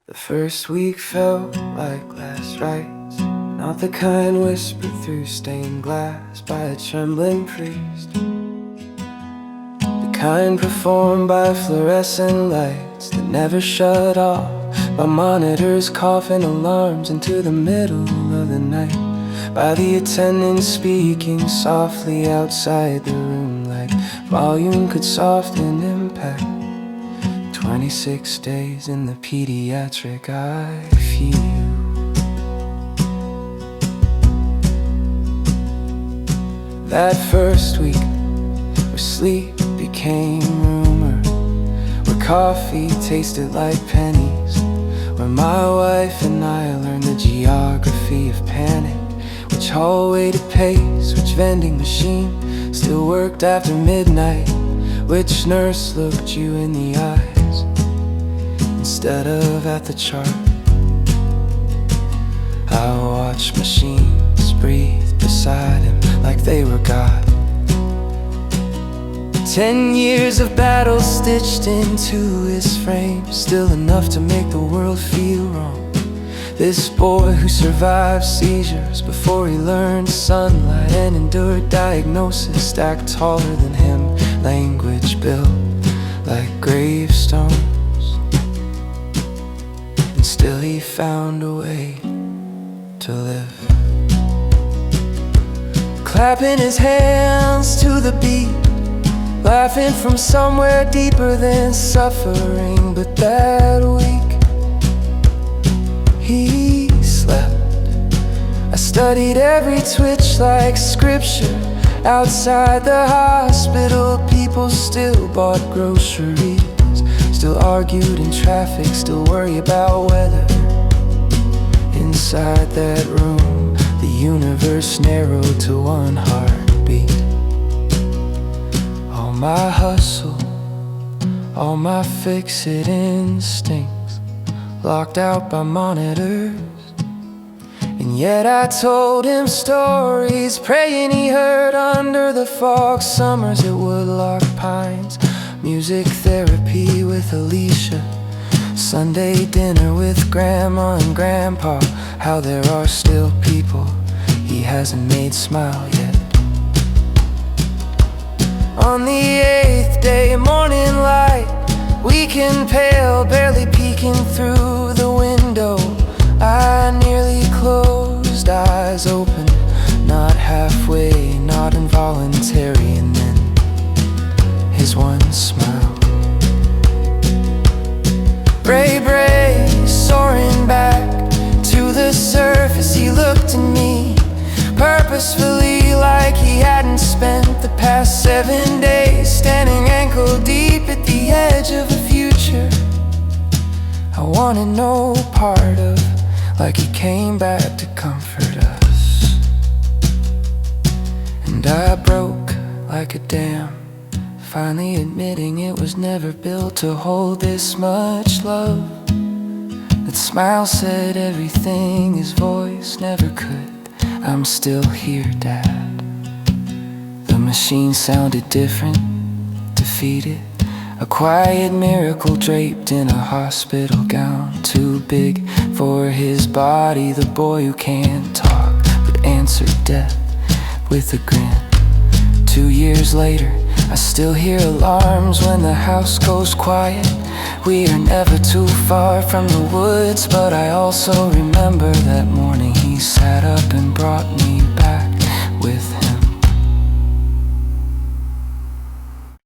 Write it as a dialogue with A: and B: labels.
A: The first week felt like last rites, not the kind whispered through stained glass by a trembling priest, the kind performed by fluorescent lights that never shut off, by monitors coughing alarms into the middle of the night, by the attendant speaking softly outside the room like volume could soften impact. 26 days in the pediatric ICU. That first week, where sleep became rumor, where coffee tasted like pennies, where my wife and I learned the geography of panic, which hallway to pace, which vending machine still worked after midnight, which nurse looked you in the eyes instead of at the chart. I watched machines breathe beside him like they were God. 10 years of battle stitched into his frame, still enough to make the world feel wrong. This boy who survived seizures before he learned sunlight and endured diagnosis stacked taller than him, language built like gravestones, and still he found a way to live. Clapping his hands to the beat, laughing from somewhere deeper than suffering. But that week he slept. I studied every twitch like scripture. Outside the hospital, people still bought groceries, still argued in traffic, still worry about weather. Inside that room, the universe narrowed to one heartbeat. All my hustle, all my fix-it instincts, locked out by monitors. And yet I told him stories, praying he heard under the fog. Summers at Woodlock Pines, music therapy with Alicia, Sunday dinner with Grandma and Grandpa. How there are still people he hasn't made smile yet. On the 8th day, morning light, weak and pale, barely peeking through the window. I nearly closed, eyes open, not halfway, not involuntary. And then his one smile. Bray, bray, soaring back to the surface, he looked at me purposefully, like he hadn't spent the past 7 days standing ankle deep at the edge of a future I wanted no part of, like he came back to comfort us. And I broke like a dam, finally admitting it was never built to hold this much love. That smile said everything his voice never could. I'm still here, Dad. The machine sounded different, defeated, a quiet miracle draped in a hospital gown, too big for his body. The boy who can't talk but answered death with a grin. 2 years later, I still hear alarms when the house goes quiet. We are never too far from the woods, but I also remember that morning he sat up and brought